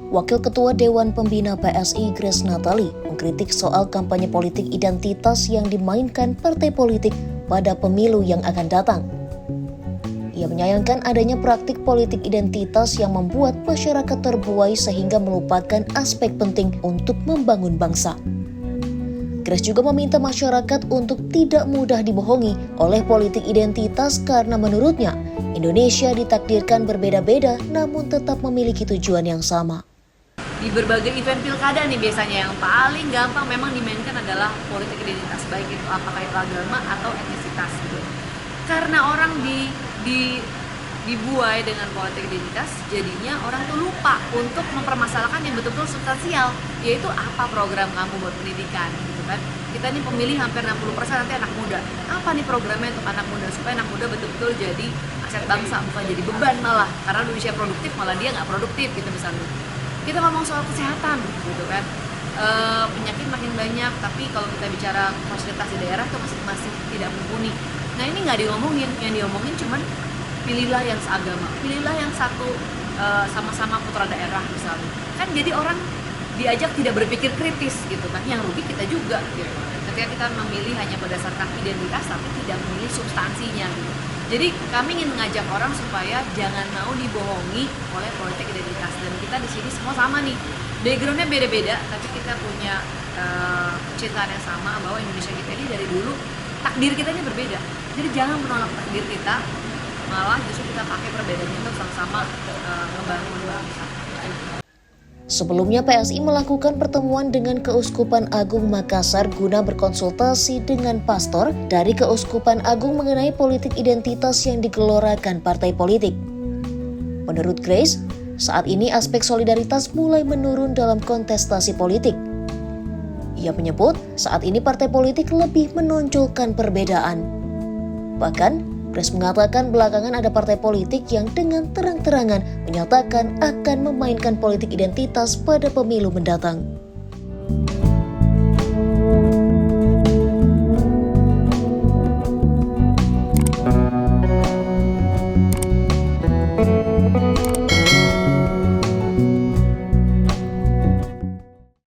Wakil Ketua Dewan Pembina PSI Grace Natali mengkritik soal kampanye politik identitas yang dimainkan partai politik pada pemilu yang akan datang. Ia menyayangkan adanya praktik politik identitas yang membuat masyarakat terbuai sehingga melupakan aspek penting untuk membangun bangsa. Grace juga meminta masyarakat untuk tidak mudah dibohongi oleh politik identitas karena menurutnya Indonesia ditakdirkan berbeda-beda namun tetap memiliki tujuan yang sama. Di berbagai event pilkada nih biasanya yang paling gampang memang dimainkan adalah politik identitas, baik itu apakah itu agama atau etnisitas gitu. Karena orang dibuai dengan politik identitas, jadinya orang tuh lupa untuk mempermasalahkan yang betul-betul substansial, yaitu apa program kamu buat pendidikan gitu kan. Kita nih pemilih hampir 60% nanti anak muda. Apa nih programnya untuk anak muda supaya anak muda betul-betul jadi aset bangsa, bukan jadi beban malah. Karena di usia produktif malah dia nggak produktif gitu misalnya. Kita ngomong soal kesehatan gitu kan, penyakit makin banyak, tapi kalau kita bicara fasilitas di daerah itu masih tidak mumpuni. Nah ini nggak diomongin, yang diomongin cuman pilihlah yang seagama, pilihlah yang satu sama-sama putra daerah misalnya. Kan jadi orang diajak tidak berpikir kritis gitu kan, yang rugi kita juga gitu. Ketika kita memilih hanya berdasarkan identitas tapi tidak memilih substansinya gitu. Jadi kami ingin mengajak orang supaya jangan mau dibohongi oleh politik identitas, dan kita di sini semua sama nih, backgroundnya beda-beda, tapi kita punya kecintaan yang sama bahwa Indonesia kita ini dari dulu takdir kita ini berbeda. Jadi jangan menolak takdir kita, malah justru kita pakai perbedaan itu sama-sama membangun bangsa. Sebelumnya PSI melakukan pertemuan dengan Keuskupan Agung Makassar guna berkonsultasi dengan pastor dari Keuskupan Agung mengenai politik identitas yang digelorakan partai politik. Menurut Grace, saat ini aspek solidaritas mulai menurun dalam kontestasi politik. Ia menyebut saat ini partai politik lebih menonjolkan perbedaan. Bahkan, Grace mengatakan belakangan ada partai politik yang dengan terang-terangan menyatakan akan memainkan politik identitas pada pemilu mendatang.